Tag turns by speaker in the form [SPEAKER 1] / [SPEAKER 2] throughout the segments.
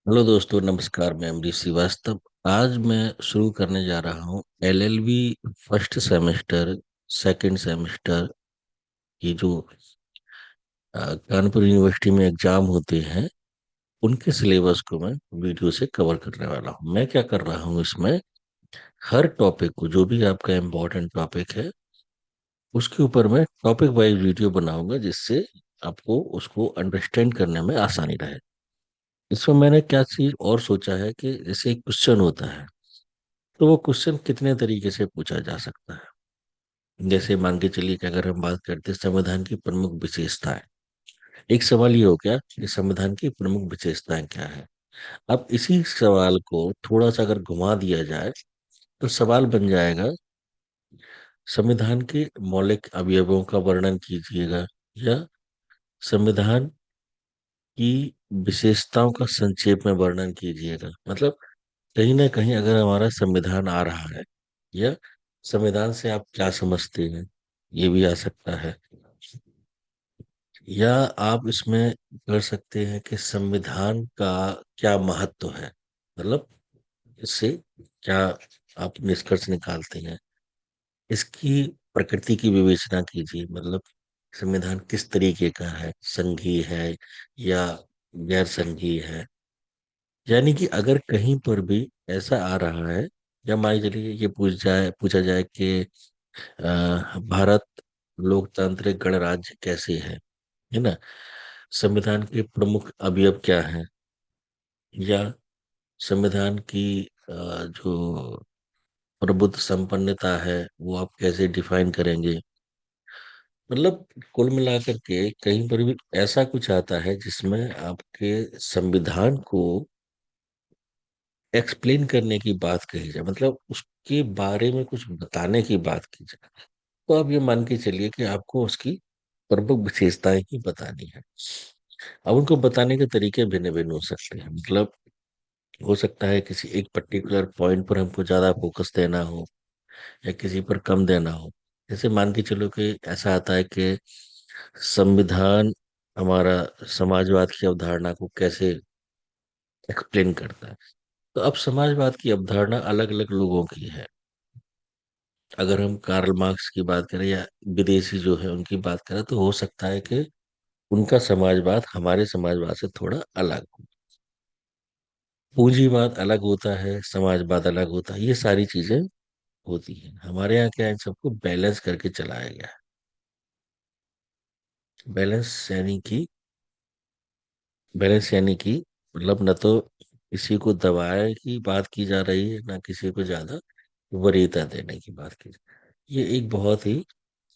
[SPEAKER 1] Hello दोस्तों, नमस्कार। मैं अमरीश श्रीवास्तव। आज मैं शुरू करने जा रहा हूँ LLB first semester, second semester की जो कानपुर यूनिवर्सिटी में एग्जाम होते हैं उनके सिलेबस को मैं वीडियो से कवर करने वाला हूँ। मैं क्या कर रहा हूँ इसमें, हर टॉपिक को, जो भी आपका इम्पोर्टेंट टॉपिक है उसके ऊपर मैं टॉपिक वाइज वीडियो बनाऊंगा, जिससे आपको उसको अंडरस्टैंड करने में आसानी रहे। इसमें मैंने क्या चीज और सोचा है कि जैसे एक क्वेश्चन होता है तो वो क्वेश्चन कितने तरीके से पूछा जा सकता है। जैसे मान के चलिए कि अगर हम बात करते हैं संविधान की प्रमुख विशेषताएं, एक सवाल ये हो गया कि संविधान की प्रमुख विशेषताएं क्या है। अब इसी सवाल को थोड़ा सा अगर घुमा दिया जाए तो सवाल बन जाएगा, संविधान के मौलिक अवयवों का वर्णन कीजिएगा, या संविधान की विशेषताओं का संक्षेप में वर्णन कीजिएगा। मतलब कहीं ना कहीं अगर हमारा संविधान आ रहा है, या संविधान से आप क्या समझते हैं, ये भी आ सकता है। या आप इसमें कर सकते हैं कि संविधान का क्या महत्व है, मतलब इससे क्या आप निष्कर्ष निकालते हैं। इसकी प्रकृति की विवेचना कीजिए, मतलब संविधान किस तरीके का है, संघीय है या गैर संघीय है। यानी कि अगर कहीं पर भी ऐसा आ रहा है, या मान के चलिए ये पूछा जाए कि भारत लोकतांत्रिक गणराज्य कैसे है ना, संविधान के प्रमुख अवयव क्या हैं, या संविधान की जो प्रभुत्व संपन्नता है वो आप कैसे डिफाइन करेंगे। मतलब कुल मिलाकर के कहीं पर भी ऐसा कुछ आता है जिसमें आपके संविधान को एक्सप्लेन करने की बात कही जाए, मतलब उसके बारे में कुछ बताने की बात की जाए, तो आप ये मान के चलिए कि आपको उसकी प्रमुख विशेषताएं ही बतानी है। अब उनको बताने के तरीके भिन्न भिन्न हो सकते हैं। मतलब हो सकता है किसी एक पर्टिकुलर पॉइंट पर हमको ज्यादा फोकस देना हो, या किसी पर कम देना हो। जैसे मान के चलो कि ऐसा आता है कि संविधान हमारा समाजवाद की अवधारणा को कैसे एक्सप्लेन करता है। तो अब समाजवाद की अवधारणा अलग अलग लोगों की है। अगर हम कार्ल मार्क्स की बात करें या विदेशी जो है उनकी बात करें, तो हो सकता है कि उनका समाजवाद हमारे समाजवाद से थोड़ा अलग हो। पूंजीवाद अलग होता है, समाजवाद अलग होता है, ये सारी चीजें होती हैं। हमारे यहाँ क्या है, इन सबको बैलेंस करके चलाया गया है। बैलेंस यानी कि मतलब न तो किसी को दबाए की बात की जा रही है, ना किसी को ज्यादा वरीयता देने की बात की जा रही है। ये एक बहुत ही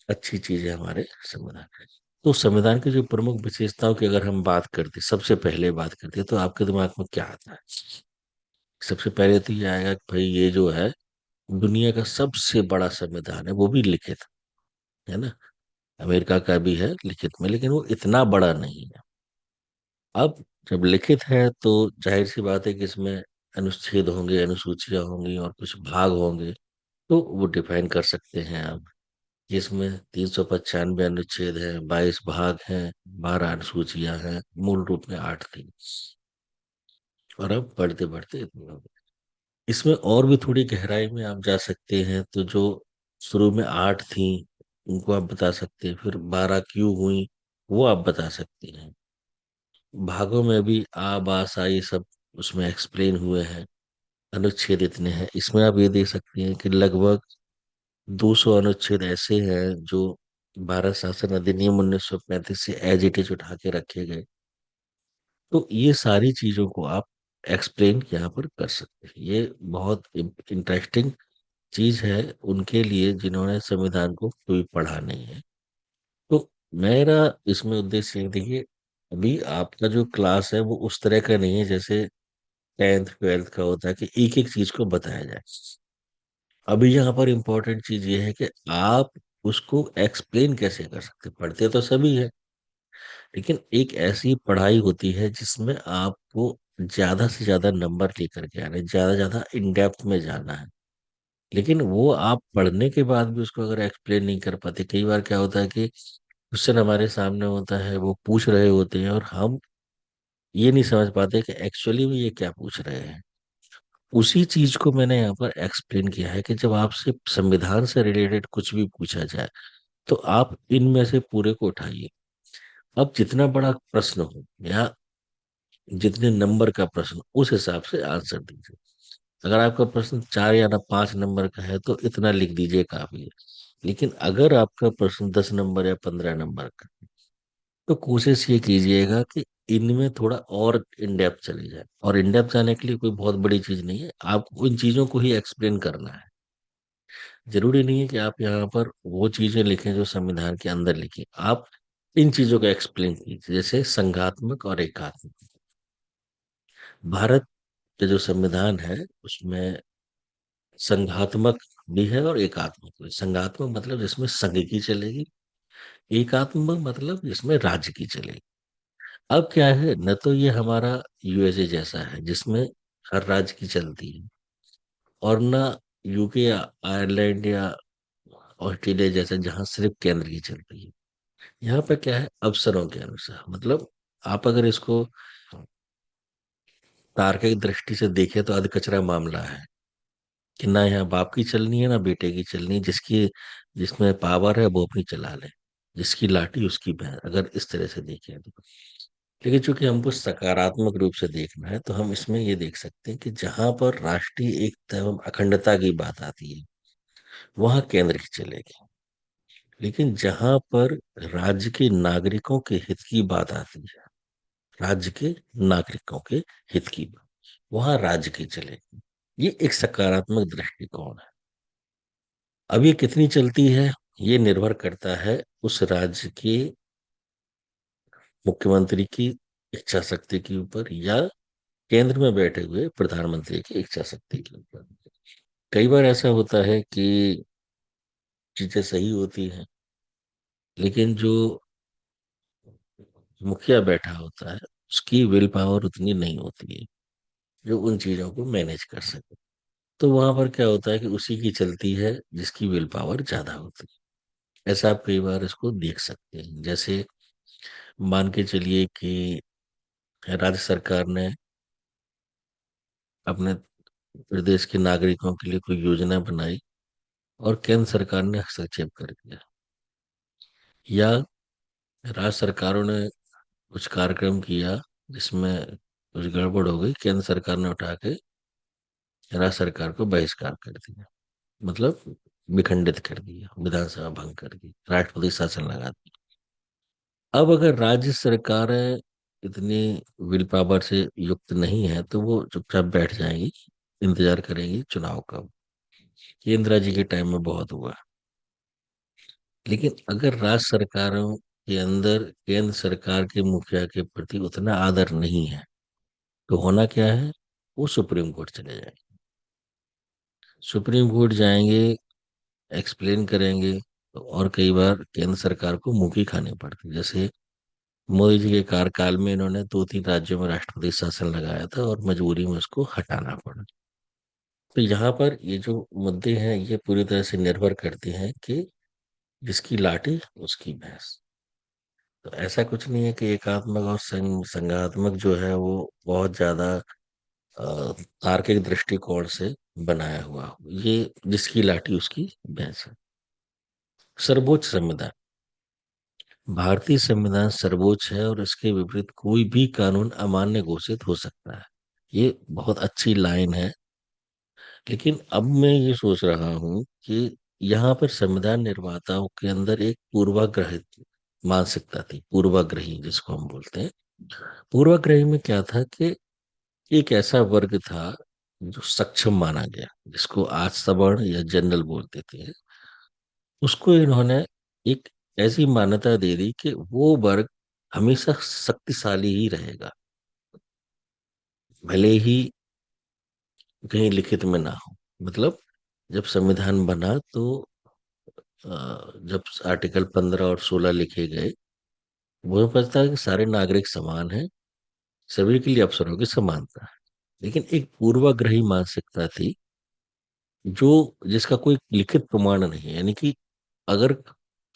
[SPEAKER 1] अच्छी चीज है हमारे संविधान में। तो संविधान की जो प्रमुख विशेषताओं की अगर हम बात करते, सबसे पहले बात करते, तो आपके दिमाग में क्या आता है। सबसे पहले तो ये आएगा कि भाई ये जो है दुनिया का सबसे बड़ा संविधान है, वो भी लिखित, है ना। अमेरिका का भी है लिखित में, लेकिन वो इतना बड़ा नहीं है। अब जब लिखित है तो जाहिर सी बात है कि इसमें अनुच्छेद होंगे, अनुसूचियां होंगी और कुछ भाग होंगे, तो वो डिफाइन कर सकते हैं आप। जिसमें 395 अनुच्छेद हैं, 22 भाग हैं, 12 अनुसूचियां हैं, मूल रूप में 8 थी। और अब बढ़ते बढ़ते इतनी हो गई। इसमें और भी थोड़ी गहराई में आप जा सकते हैं, तो जो शुरू में 8 थी उनको आप बता सकते हैं, फिर 12 क्यों हुई वो आप बता सकते हैं। भागों में भी आ बा सा ये सब उसमें एक्सप्लेन हुए हैं। अनुच्छेद इतने हैं, इसमें आप ये देख सकते हैं कि लगभग 200 अनुच्छेद ऐसे हैं जो भारत शासन अधिनियम 1935 से एज इट इज उठा के रखे गए। तो ये सारी चीजों को आप एक्सप्लेन यहाँ पर कर सकते हैं। ये बहुत इंटरेस्टिंग चीज है उनके लिए जिन्होंने संविधान को कोई पढ़ा नहीं है। तो मेरा इसमें उद्देश्य है, देखिए अभी आपका जो क्लास है वो उस तरह का नहीं है जैसे 10th 12th का होता है कि एक एक चीज को बताया जाए। अभी यहाँ पर इम्पोर्टेंट चीज ये है कि आप उसको एक्सप्लेन कैसे कर सकते हैं। पढ़ते तो सभी है, लेकिन एक ऐसी पढ़ाई होती है जिसमें आपको ज्यादा से ज्यादा नंबर लेकर के आने, ज्यादा ज्यादा इन डेप्थ में जाना है। लेकिन वो आप पढ़ने के बाद भी उसको अगर एक्सप्लेन नहीं कर पाते, कई बार क्या होता है कि क्वेश्चन हमारे सामने होता है, वो पूछ रहे होते हैं और हम ये नहीं समझ पाते कि एक्चुअली में ये क्या पूछ रहे हैं। उसी चीज को मैंने यहाँ पर एक्सप्लेन किया है कि जब आपसे संविधान से रिलेटेड कुछ भी पूछा जाए तो आप इनमें से पूरे को उठाइए। अब जितना बड़ा प्रश्न हो या जितने नंबर का प्रश्न, उस हिसाब से आंसर दीजिए। अगर आपका प्रश्न 4 या ना 5 नंबर का है तो इतना लिख दीजिए, काफी है। लेकिन अगर आपका प्रश्न 10 नंबर या 15 नंबर का, तो कोशिश ये कीजिएगा कि इनमें थोड़ा और इन डेप्थ चले जाए। और इन डेप्थ जाने के लिए कोई बहुत बड़ी चीज नहीं है, आपको इन चीजों को ही एक्सप्लेन करना है। जरूरी नहीं है कि आप यहाँ पर वो चीजें लिखें जो संविधान के अंदर लिखी, आप इन चीजों को एक्सप्लेन कीजिए, जैसे संघात्मक और एकात्मक। भारत का जो संविधान है उसमें संघात्मक भी है और एकात्मक भी। संघात्मक मतलब जिसमें संघ की चलेगी, एकात्मक मतलब जिसमें राज्य की चलेगी। अब क्या है, न तो ये हमारा यूएसए जैसा है जिसमें हर राज्य की चलती है, और न यूके या आयरलैंड या ऑस्ट्रेलिया जैसा जहां सिर्फ केंद्र की चलती है। यहाँ पर क्या है, अवसरों के अनुसार, मतलब आप अगर इसको तार्किक दृष्टि से देखें तो अधकचरा मामला है कि ना यहाँ बाप की चलनी है ना बेटे की चलनी है, जिसकी जिसमें पावर है वो अपनी चला ले, जिसकी लाठी उसकी भैंस, अगर इस तरह से देखें तो। लेकिन चूंकि हमको सकारात्मक रूप से देखना है तो हम इसमें ये देख सकते हैं कि जहां पर राष्ट्रीय एकता एवं अखंडता की बात आती है वहां केंद्र की चलेगी। लेकिन जहां पर राज्य के नागरिकों के हित की बात आती है, राज्य के नागरिकों के हित की बात, वहां राज्य की चलेगी। ये एक सकारात्मक दृष्टिकोण है। अब ये कितनी चलती है, ये निर्भर करता है उस राज्य के मुख्यमंत्री की इच्छा शक्ति के ऊपर या केंद्र में बैठे हुए प्रधानमंत्री की इच्छा शक्ति के ऊपर। कई बार ऐसा होता है कि चीजें सही होती हैं, लेकिन जो मुखिया बैठा होता है उसकी विल पावर उतनी नहीं होती है जो उन चीजों को मैनेज कर सके। तो वहां पर क्या होता है कि उसी की चलती है जिसकी विल पावर ज्यादा होती है। ऐसा आप कई बार इसको देख सकते हैं। जैसे मान के चलिए कि राज्य सरकार ने अपने प्रदेश के नागरिकों के लिए कोई योजना बनाई और केंद्र सरकार ने हस्तक्षेप कर दिया, या राज्य सरकारों ने कुछ कार्यक्रम किया जिसमें कुछ गड़बड़ हो गई, केंद्र सरकार ने उठा के राज्य सरकार को बहिष्कार कर दिया, मतलब विखंडित कर दिया, विधानसभा भंग कर दी, राष्ट्रपति शासन लगा दिया। अब अगर राज्य सरकारें इतनी विल पावर से युक्त नहीं है तो वो चुपचाप बैठ जाएंगी, इंतजार करेंगी चुनाव का। ये इंदिरा जी के टाइम में बहुत हुआ। लेकिन अगर राज्य सरकारों के अंदर केंद्र सरकार के मुखिया के प्रति उतना आदर नहीं है तो होना क्या है, वो सुप्रीम कोर्ट चले जाएंगे। सुप्रीम कोर्ट जाएंगे, एक्सप्लेन करेंगे, और कई बार केंद्र सरकार को मुंह की खानी पड़ती। जैसे मोदी जी के कार्यकाल में इन्होंने 2-3 राज्यों में राष्ट्रपति शासन लगाया था और मजबूरी में उसको हटाना पड़ा। तो यहाँ पर ये जो मुद्दे हैं ये पूरी तरह से निर्भर करते हैं कि जिसकी लाठी उसकी भैंस। तो ऐसा कुछ नहीं है कि एकात्मक और संघात्मक जो है वो बहुत ज्यादा तार्किक दृष्टिकोण से बनाया हुआ हो। ये जिसकी लाठी उसकी भैंस है। सर्वोच्च संविधान, भारतीय संविधान सर्वोच्च है और इसके विपरीत कोई भी कानून अमान्य घोषित हो सकता है। ये बहुत अच्छी लाइन है। लेकिन अब मैं ये सोच रहा हूँ कि यहाँ पर संविधान निर्माताओं के अंदर एक पूर्वाग्रहित मानसिकता थी, पूर्वाग्रही जिसको हम बोलते हैं। पूर्वाग्रही में क्या था कि एक ऐसा वर्ग था जो सक्षम माना गया, जिसको आज सवर्ण या जनरल बोलते थे। उसको इन्होंने एक ऐसी मान्यता दे दी कि वो वर्ग हमेशा शक्तिशाली ही रहेगा, भले ही कहीं लिखित में ना हो। मतलब जब संविधान बना तो जब आर्टिकल 15 और 16 लिखे गए, वो पता है कि सारे नागरिक समान हैं, सभी के लिए अवसरों की समानता है। लेकिन एक पूर्वाग्रही मानसिकता थी जो जिसका कोई लिखित प्रमाण नहीं है, यानी कि अगर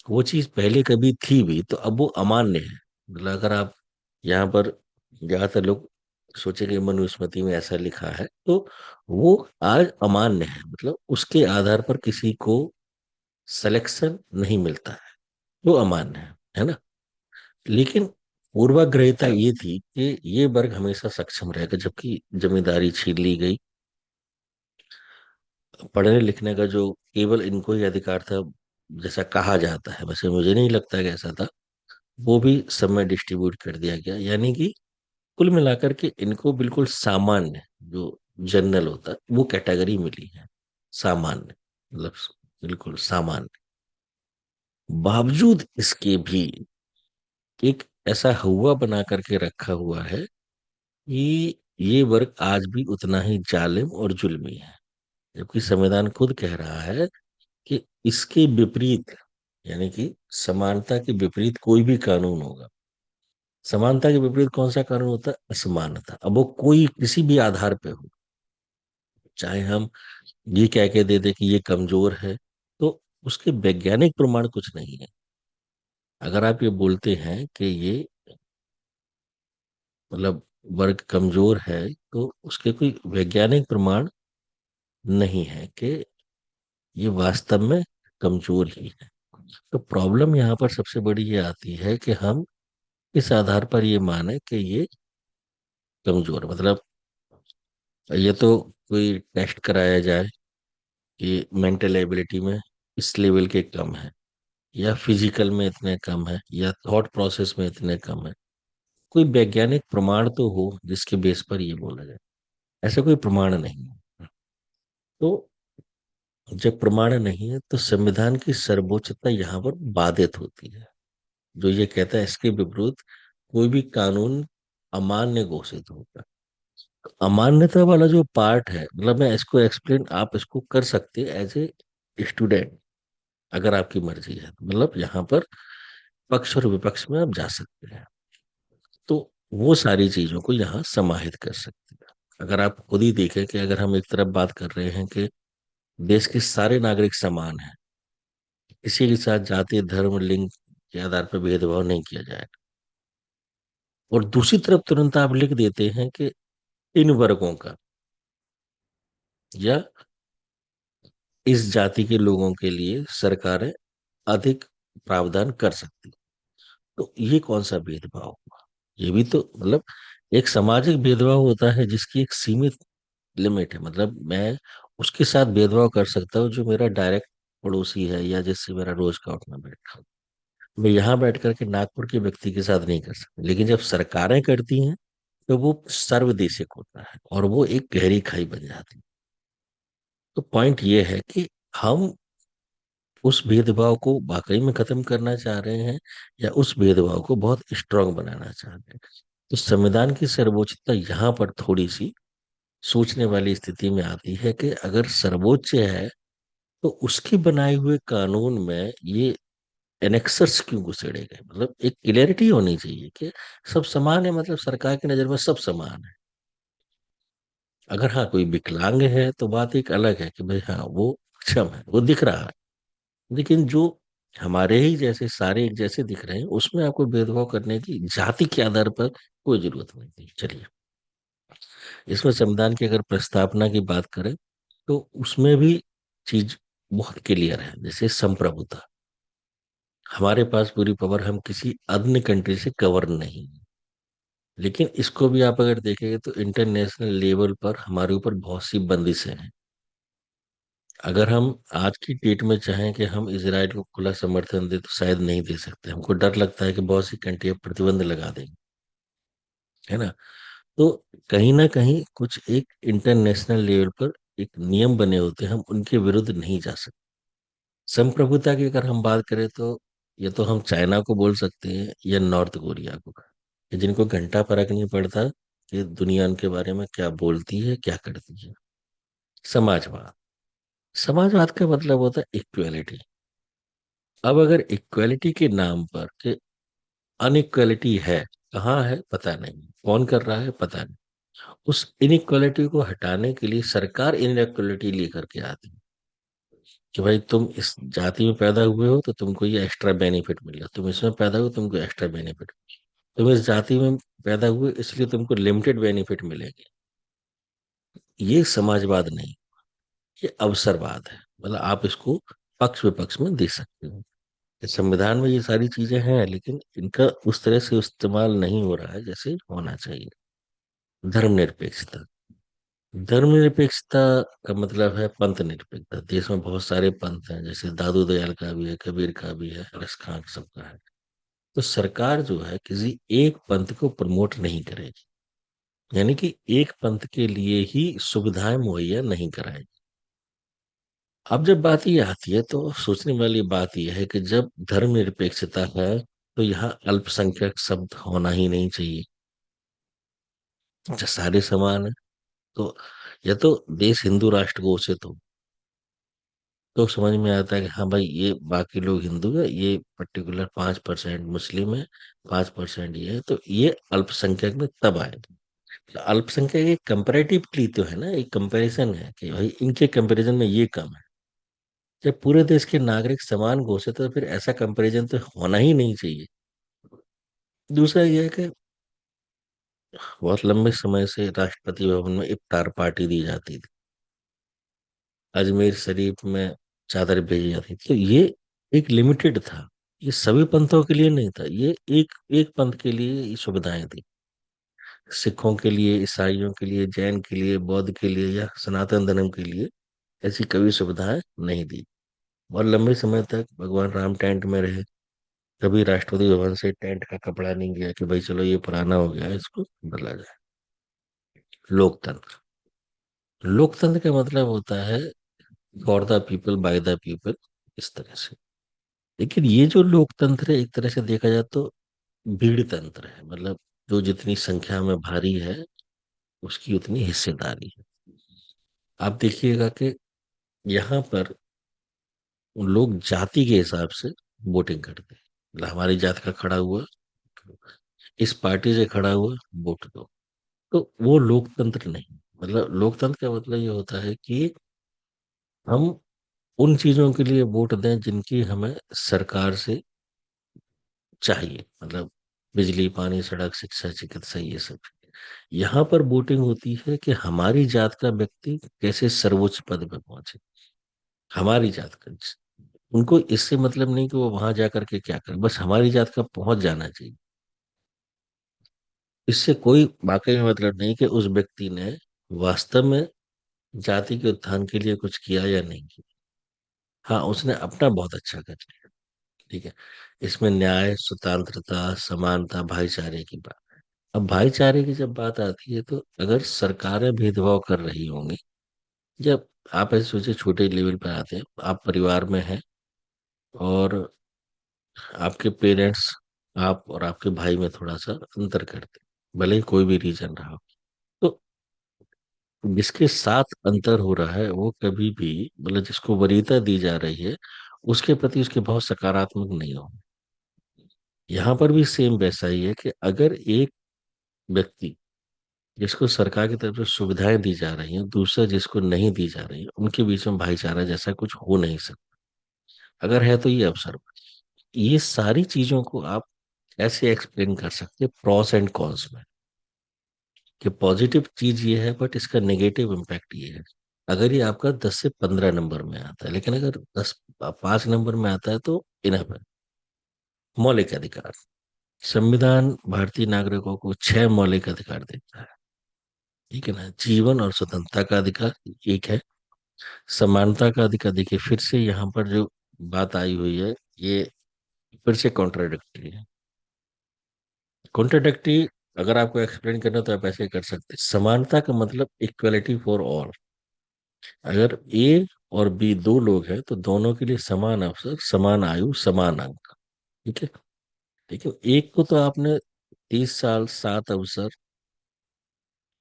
[SPEAKER 1] वो चीज पहले कभी थी भी तो अब वो अमान्य है। मतलब अगर आप यहाँ पर ज्यादातर लोग सोचेंगे मनुस्मृति में ऐसा लिखा है, तो वो आज अमान्य है, मतलब उसके आधार पर किसी को सिलेक्शन नहीं मिलता है, वो अमान्य है ना। लेकिन पूर्वाग्रहिता ये थी कि ये वर्ग हमेशा सक्षम रहेगा, जबकि जमींदारी छीन ली गई। पढ़ने लिखने का जो केवल इनको ही अधिकार था, जैसा कहा जाता है, वैसे मुझे नहीं लगता कि ऐसा था, वो भी सब में डिस्ट्रीब्यूट कर दिया गया। यानी कि कुल मिलाकर के इनको बिल्कुल सामान्य, जो जनरल होता है, वो कैटेगरी मिली है, सामान्य, मतलब बिल्कुल सामान्य। बावजूद इसके भी एक ऐसा हुआ बना करके रखा हुआ है कि ये वर्ग आज भी उतना ही जालिम और जुल्मी है, जबकि संविधान खुद कह रहा है कि इसके विपरीत, यानी कि समानता के विपरीत कोई भी कानून होगा। समानता के विपरीत कौन सा कानून होता है? असमानता। अब वो कोई किसी भी आधार पे हो, चाहे हम ये कह के दे दे कि ये कमजोर है, तो उसके वैज्ञानिक प्रमाण कुछ नहीं है। अगर आप ये बोलते हैं कि ये मतलब वर्ग कमजोर है, तो उसके कोई वैज्ञानिक प्रमाण नहीं है कि ये वास्तव में कमजोर ही है। तो प्रॉब्लम यहाँ पर सबसे बड़ी ये आती है कि हम इस आधार पर ये माने कि ये कमजोर, मतलब ये तो कोई टेस्ट कराया जाए कि मेंटल एबिलिटी में इस लेवल के कम है, या फिजिकल में इतने कम है, या थॉट प्रोसेस में इतने कम है। कोई वैज्ञानिक प्रमाण तो हो जिसके बेस पर ये बोला जाए। ऐसा कोई प्रमाण नहीं है। तो जब प्रमाण नहीं है, तो संविधान की सर्वोच्चता यहाँ पर बाधित होती है, जो ये कहता है इसके विपरीत कोई भी कानून अमान्य घोषित होगा। अमान्यता वाला जो पार्ट है, मतलब मैं इसको एक्सप्लेन आप इसको कर सकते हैं एज ए स्टूडेंट, अगर आपकी मर्जी है, मतलब यहाँ पर पक्ष और विपक्ष में आप जा सकते हैं। तो वो सारी चीजों को यहाँ समाहित कर सकते हैं। अगर आप खुद ही देखें कि अगर हम एक तरफ बात कर रहे हैं कि देश के सारे नागरिक समान हैं, किसी के साथ जाति धर्म लिंग के आधार पर भेदभाव नहीं किया जाए, और दूसरी तरफ तुरंत आप लिख देते हैं कि इन वर्गों का या इस जाति के लोगों के लिए सरकारें अधिक प्रावधान कर सकती, तो ये कौन सा भेदभाव हुआ? ये भी तो मतलब एक सामाजिक भेदभाव होता है जिसकी एक सीमित लिमिट है। मतलब मैं उसके साथ भेदभाव कर सकता हूँ जो मेरा डायरेक्ट पड़ोसी है, या जिससे मेरा रोज का उठना बैठना। मैं यहाँ बैठ करके नागपुर के व्यक्ति के साथ नहीं कर सकता, लेकिन जब सरकारें करती हैं तो वो सर्वदेशिक होता है और वो एक गहरी खाई बन जाती है। तो पॉइंट ये है कि हम उस भेदभाव को वाकई में खत्म करना चाह रहे हैं, या उस भेदभाव को बहुत स्ट्रांग बनाना चाहते हैं। तो संविधान की सर्वोच्चता यहाँ पर थोड़ी सी सोचने वाली स्थिति में आती है कि अगर सर्वोच्च है, तो उसके बनाए हुए कानून में ये एनेक्सर्स क्यों घुसेड़े गए? मतलब एक क्लियरिटी होनी चाहिए कि सब समान है, मतलब सरकार की नजर में सब समान है। अगर हाँ कोई विकलांग है तो बात एक अलग है कि भाई हाँ वो अक्षम है, वो दिख रहा है। लेकिन जो हमारे ही जैसे सारे एक जैसे दिख रहे हैं, उसमें आपको भेदभाव करने की जाति के आधार पर कोई जरूरत नहीं थी। चलिए, इसमें संविधान की अगर प्रस्तावना की बात करें, तो उसमें भी चीज बहुत क्लियर है। जैसे संप्रभुता, हमारे पास पूरी पावर, हम किसी अन्य कंट्री से कवर नहीं है। लेकिन इसको भी आप अगर देखेंगे तो इंटरनेशनल लेवल पर हमारे ऊपर बहुत सी बंदिशें हैं। अगर हम आज की डेट में चाहें कि हम इसराइल को खुला समर्थन दें, तो शायद नहीं दे सकते। हमको डर लगता है कि बहुत सी कंट्री प्रतिबंध लगा देंगी, है ना। तो कहीं ना कहीं कुछ एक इंटरनेशनल लेवल पर एक नियम बने होते हैं, हम उनके विरुद्ध नहीं जा सकते। संप्रभुता की अगर हम बात करें, तो ये तो हम चाइना को बोल सकते हैं या नॉर्थ कोरिया को, कि जिनको घंटा फर्क नहीं पड़ता कि दुनिया उनके बारे में क्या बोलती है क्या करती है। समाजवाद, समाजवाद का मतलब होता है इक्वेलिटी। अब अगर इक्वेलिटी के नाम पर कि अनइक्वेलिटी है, कहाँ है पता नहीं, कौन कर रहा है पता नहीं, उस इनइक्वालिटी को हटाने के लिए सरकार इनइक्वालिटी लेकर के आती है कि भाई तुम इस जाति में पैदा हुए हो तो तुमको ये एक्स्ट्रा बेनिफिट मिलेगा, तुम इसमें पैदा हुए तुमको एक्स्ट्रा बेनिफिट। तुम इस जाति में पैदा हुए इसलिए तुमको लिमिटेड बेनिफिट मिलेगी। ये समाजवाद नहीं, ये अवसरवाद है। मतलब आप इसको पक्ष विपक्ष में देख सकते हो। इस संविधान में ये सारी चीजें हैं, लेकिन इनका उस तरह से इस्तेमाल नहीं हो रहा है जैसे होना चाहिए। धर्मनिरपेक्षता। धर्मनिरपेक्षता का मतलब है पंथ निरपेक्षता। देश में बहुत सारे पंथ हैं, जैसे दादू दयाल का भी है, कबीर का भी है, रस खां सबका है। तो सरकार जो है किसी एक पंथ को प्रमोट नहीं करेगी, यानी कि एक पंथ के लिए ही सुविधाएं मुहैया नहीं कराएगी। अब जब बात ये आती है तो सोचने वाली बात यह है कि जब धर्मनिरपेक्षता है तो यहाँ अल्पसंख्यक शब्द होना ही नहीं चाहिए। जब सारे समान है तो, या तो देश हिंदू राष्ट्र घोषित हो तो समझ में आता है कि हाँ भाई ये बाकी लोग हिंदू है, ये पर्टिकुलर 5% मुस्लिम है, 5% ये है, तो ये अल्पसंख्यक में तब आएगा। तो अल्पसंख्यक एक कंपैरेटिवली तो है ना, एक कंपैरिजन है कि भाई इनके कंपैरिजन में ये कम है। जब पूरे देश के नागरिक समान घोषित है तो फिर ऐसा कंपैरिजन तो होना ही नहीं चाहिए। दूसरा यह है कि बहुत लंबे समय से राष्ट्रपति भवन में इफ्तार पार्टी दी जाती थी, अजमेर शरीफ में चादर भेजी जाती थी, तो ये एक लिमिटेड था। ये सभी पंथों के लिए नहीं था, ये एक एक पंथ के लिए ये सुविधाएं थी। सिखों के लिए, ईसाइयों के लिए, जैन के लिए, बौद्ध के लिए या सनातन धर्म के लिए ऐसी कभी सुविधाएं नहीं दी। और लंबे समय तक भगवान राम टेंट में रहे। कभी राष्ट्रपति भवन से टेंट का कपड़ा नहीं गया कि भाई चलो ये पुराना हो गया है, इसको बदला जाए। लोकतंत्र। लोकतंत्र का मतलब होता है for the people by the people, इस तरह से। लेकिन ये जो लोकतंत्र है एक तरह से देखा जाए तो भीड़ तंत्र है। मतलब जो जितनी संख्या में भारी है उसकी उतनी हिस्सेदारी है। आप देखिएगा कि यहाँ पर लोग जाति के हिसाब से वोटिंग करते हैं। मतलब हमारी जात का खड़ा हुआ, इस पार्टी से खड़ा हुआ, वोट दो। तो वो लोकतंत्र नहीं। मतलब लोकतंत्र का मतलब ये होता है कि हम उन चीजों के लिए वोट दें जिनकी हमें सरकार से चाहिए। मतलब बिजली, पानी, सड़क, शिक्षा, चिकित्सा, ये सब। यहाँ पर वोटिंग होती है कि हमारी जात का व्यक्ति कैसे सर्वोच्च पद पे पहुंचे। हमारी जात का, उनको इससे मतलब नहीं कि वो वहां जाकर के क्या करे, बस हमारी जात का पहुंच जाना चाहिए। इससे कोई वाकई में मतलब नहीं कि उस व्यक्ति ने वास्तव में जाति के उत्थान के लिए कुछ किया या नहीं किया। हाँ, उसने अपना बहुत अच्छा कर लिया। ठीक है। इसमें न्याय, स्वतंत्रता, समानता, भाईचारे की बात। अब भाईचारे की जब बात आती है तो अगर सरकारें भेदभाव कर रही होंगी, जब आप ऐसे सोचिए छोटे लेवल पर आते हैं, आप परिवार में हैं और आपके पेरेंट्स, आप और आपके भाई में थोड़ा सा अंतर करते हैं, भले ही कोई भी रीजन रहा हो, तो जिसके साथ अंतर हो रहा है वो कभी भी, मतलब जिसको वरीयता दी जा रही है, उसके प्रति उसके बहुत सकारात्मक नहीं हो। यहाँ पर भी सेम वैसा ही है कि अगर एक व्यक्ति जिसको सरकार की तरफ से सुविधाएं दी जा रही हैं, दूसरा जिसको नहीं दी जा रही है, उनके बीच में भाईचारा जैसा कुछ हो नहीं सकता। अगर है तो ये अवसर। ये सारी चीजों को आप ऐसे एक्सप्लेन कर सकते हैं प्रॉस एंड कॉन्स में, कि पॉजिटिव चीज ये है बट इसका नेगेटिव इम्पैक्ट ये है। अगर ये आपका 10 से 15 नंबर में आता है, लेकिन अगर 5 नंबर में आता है तो इनफ है। मौलिक अधिकार। संविधान भारतीय नागरिकों को 6 मौलिक अधिकार देता है। ठीक है ना। जीवन और स्वतंत्रता का अधिकार एक है। समानता का अधिकार, देखिए फिर से यहाँ पर जो बात आई हुई है, ये फिर से कॉन्ट्राडिक्टरी है। कॉन्ट्राडिक्टरी अगर आपको एक्सप्लेन करना तो आप ऐसे कर सकते हैं। समानता का मतलब इक्वलिटी फॉर ऑल। अगर ए और बी दो लोग हैं तो दोनों के लिए समान अवसर, समान आयु, समान अंक। ठीक है। ठीक है। एक को तो आपने 30 साल, 7 अवसर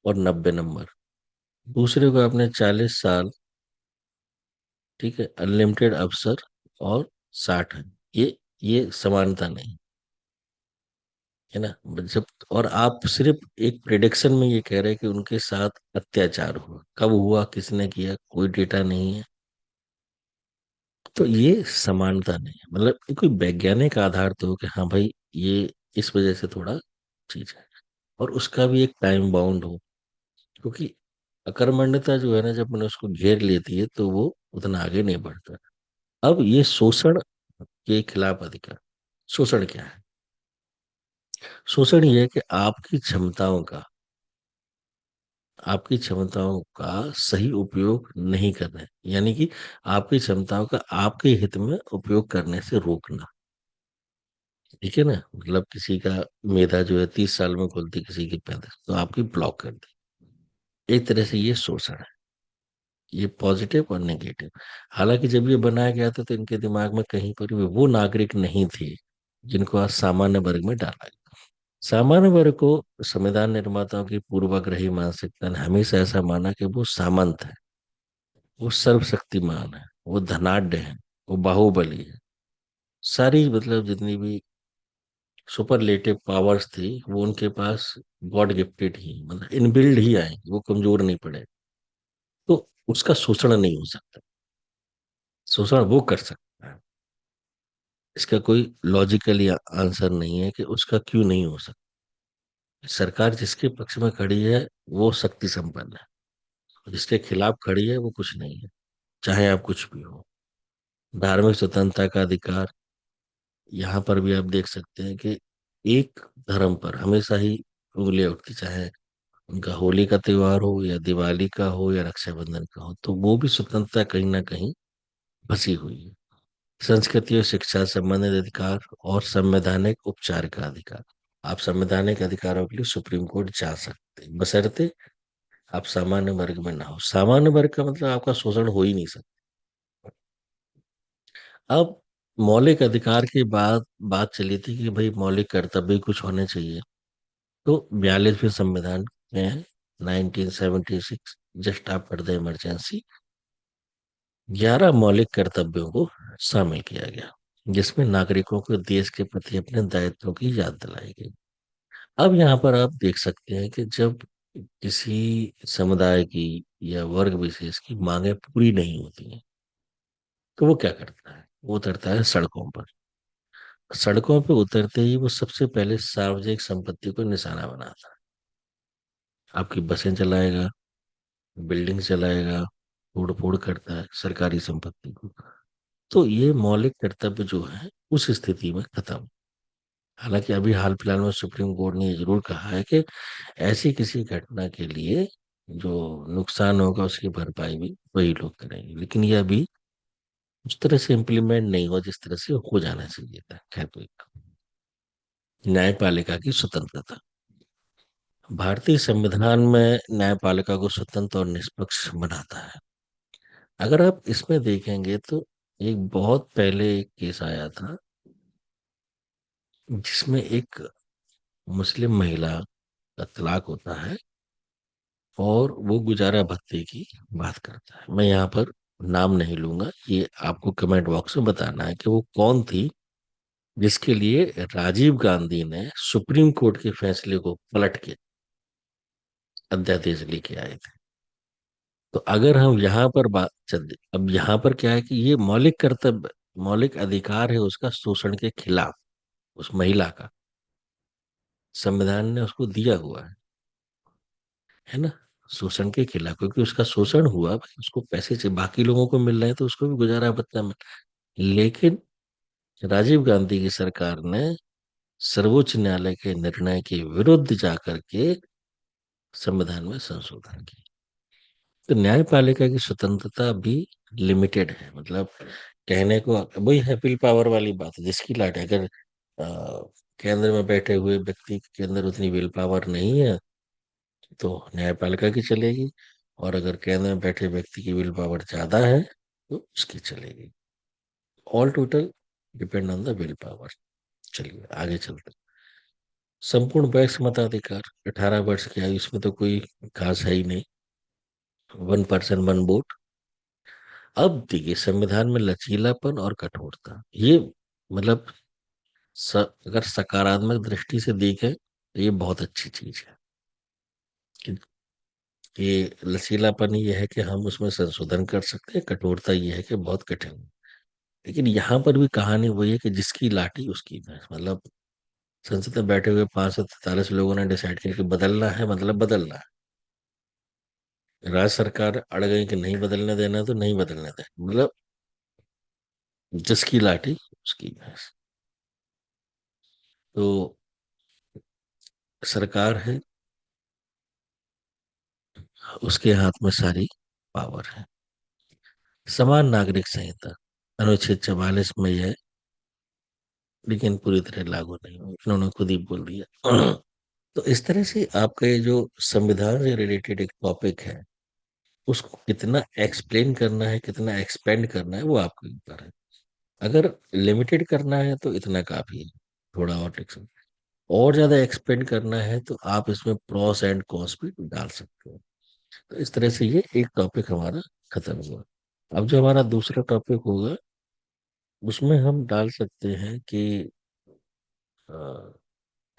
[SPEAKER 1] और 90 नंबर, दूसरे को आपने 40 साल, ठीक है, अनलिमिटेड अवसर और 60 है। ये समानता नहीं है ना। जब और आप सिर्फ एक प्रिडिक्शन में ये कह रहे हैं कि उनके साथ अत्याचार हुआ, कब हुआ, किसने किया, कोई डेटा नहीं है, तो ये समानता नहीं है। मतलब ये कोई वैज्ञानिक आधार तो हो कि हाँ भाई ये इस वजह से थोड़ा चीज है। और उसका भी एक टाइम बाउंड हो, क्योंकि अकर्मण्यता जो है ना, जब मैंने उसको घेर लेती है तो वो उतना आगे नहीं बढ़ता। अब ये शोषण के खिलाफ अधिकार। शोषण क्या है? शोषण ये है कि आपकी क्षमताओं का सही उपयोग नहीं करना है, यानी कि आपकी क्षमताओं का आपके हित में उपयोग करने से रोकना। ठीक है ना? मतलब किसी का मेधा जो है 30 साल में खुलती, किसी की 35, तो आपकी ब्लॉक कर दी। एक तरह से ये शोषण है। ये पॉजिटिव और नेगेटिव। हालांकि जब ये बनाया गया था तो इनके दिमाग में कहीं पर भी वो नागरिक नहीं थे जिनको आज सामान्य वर्ग में डाला गया। सामान्य वर्ग को संविधान निर्माताओं की पूर्वाग्रही मानसिकता ने हमेशा ऐसा माना कि वो सामंत है, वो सर्वशक्तिमान है, वो धनाढ़ है, वो बाहुबली है। सारी मतलब जितनी भी सुपरलेटिव पावर्स थी वो उनके पास गॉड गिफ्टेड ही, मतलब इनबिल्ड ही आएंगे, वो कमजोर नहीं पड़े। तो उसका शोषण नहीं हो सकता। शोषण वो कर सकता है। इसका कोई लॉजिकली आंसर नहीं है कि उसका क्यों नहीं हो सकता। सरकार जिसके पक्ष में खड़ी है वो शक्ति संपन्न है, जिसके खिलाफ खड़ी है वो कुछ नहीं है, चाहे आप कुछ भी हो। धार्मिक स्वतंत्रता का अधिकार, यहाँ पर भी आप देख सकते हैं कि एक धर्म पर हमेशा ही उंगलियां उठती, चाहे उनका होली का त्योहार हो या दिवाली का हो या रक्षाबंधन का हो, तो वो भी स्वतंत्रता कहीं ना कहीं फंसी हुई है। संस्कृति और शिक्षा संबंधित अधिकार और संवैधानिक उपचार का अधिकार। आप संवैधानिक अधिकारों के लिए सुप्रीम कोर्ट जा सकते हैं, बशर्ते आप सामान्य वर्ग में ना हो। सामान्य वर्ग का मतलब आपका शोषण हो ही नहीं सकता। अब मौलिक अधिकार की बात चली थी कि भाई मौलिक कर्तव्य कुछ होने चाहिए। तो 42वें संविधान में 1976, जस्ट आफ्टर द इमरजेंसी, 11 मौलिक कर्तव्यों को शामिल किया गया, जिसमें नागरिकों को देश के प्रति अपने दायित्वों की याद दिलाई गई। अब यहाँ पर आप देख सकते हैं कि जब किसी समुदाय की या वर्ग विशेष की मांगें पूरी नहीं होती हैं, तो वो क्या करता है? वो उतरता है सड़कों पर। सड़कों पर उतरते ही वो सबसे पहले सार्वजनिक संपत्ति को निशाना बनाता है। आपकी बसें चलाएगा, बिल्डिंग चलाएगा, तोड़ फोड़ करता है सरकारी संपत्ति को। तो ये मौलिक कर्तव्य जो है उस स्थिति में खत्म। हालांकि अभी हाल फिलहाल में सुप्रीम कोर्ट ने ये जरूर कहा है कि ऐसी किसी घटना के लिए जो नुकसान होगा उसकी भरपाई भी वही लोग करेंगे, लेकिन ये अभी उस तरह से इम्प्लीमेंट नहीं हुआ जिस तरह से हो जाना चाहिए था। खैर, कोई। न्यायपालिका की स्वतंत्रता। भारतीय संविधान में न्यायपालिका को स्वतंत्र और निष्पक्ष बनाता है। अगर आप इसमें देखेंगे तो एक बहुत पहले एक केस आया था जिसमें एक मुस्लिम महिला का तलाक होता है और वो गुजारा भत्ते की बात करता है। मैं यहाँ पर नाम नहीं लूंगा, ये आपको कमेंट बॉक्स में बताना है कि वो कौन थी जिसके लिए राजीव गांधी ने सुप्रीम कोर्ट के फैसले को पलट के अध्यादेश लेके आए थे। तो अगर हम यहाँ पर बात चल, अब यहाँ पर क्या है कि ये मौलिक कर्तव्य, मौलिक अधिकार है उसका शोषण के खिलाफ, उस महिला का, संविधान ने उसको दिया हुआ है ना, शोषण के खिलाफ, क्योंकि उसका शोषण हुआ, भाई उसको पैसे से बाकी लोगों को मिल रहे हैं तो उसको भी गुजारा भत्ता मिल। लेकिन राजीव गांधी की सरकार ने सर्वोच्च न्यायालय के निर्णय के विरुद्ध जाकर के संविधान में संशोधन किया। तो न्यायपालिका की स्वतंत्रता भी लिमिटेड है। मतलब कहने को वही है, विल पावर वाली बात है, जिसकी लाट है। अगर केंद्र में बैठे हुए व्यक्ति के अंदर उतनी विल पावर नहीं है तो न्यायपालिका की चलेगी, और अगर केंद्र में बैठे व्यक्ति की विल पावर ज्यादा है तो उसकी चलेगी। All total depend on the will power. चलिए आगे चलते हैं। संपूर्ण वयस्क मताधिकार, 18 वर्ष की आयु, इसमें तो कोई खास है ही नहीं। 1 पर्सन 1 वोट। अब देखिए संविधान में लचीलापन और कठोरता, ये मतलब अगर सकारात्मक दृष्टि से देखें तो ये बहुत अच्छी चीज है कि ये लचीलापन ये है कि हम उसमें संशोधन कर सकते हैं, कठोरता ये है कि बहुत कठिन। लेकिन यहाँ पर भी कहानी वही है कि जिसकी लाठी उसकी भैंस। मतलब संसद में बैठे हुए 543 लोगों ने डिसाइड किया कि बदलना है, मतलब बदलना है। राज्य सरकार अड़ गई कि नहीं बदलने देना, तो नहीं बदलने दे, मतलब जिसकी लाठी उसकी भैंस। तो सरकार है, उसके हाथ में सारी पावर है। समान नागरिक संहिता अनुच्छेद 44 में यह, लेकिन पूरी तरह लागू नहीं हुई, इन्होंने खुद ही बोल दिया। तो इस तरह से आपका ये जो संविधान से रिलेटेड एक टॉपिक है, उसको कितना एक्सप्लेन करना है, कितना एक्सपेंड करना है, वो आपके ऊपर है। अगर लिमिटेड करना है तो इतना काफी है, थोड़ा और टेक्स्ट। और ज्यादा एक्सपेंड करना है तो आप इसमें प्रोस एंड कॉन्स भी डाल सकते हो। तो इस तरह से ये एक टॉपिक हमारा खत्म हुआ। अब जो हमारा दूसरा टॉपिक होगा, उसमें हम डाल सकते हैं कि अ,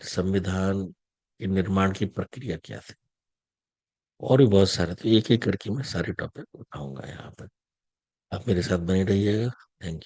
[SPEAKER 1] संविधान के निर्माण की प्रक्रिया क्या थी, और भी बहुत सारे। तो एक एक करके मैं सारे टॉपिक उठाऊंगा यहाँ पर। आप मेरे साथ बने रहिएगा। Thank you.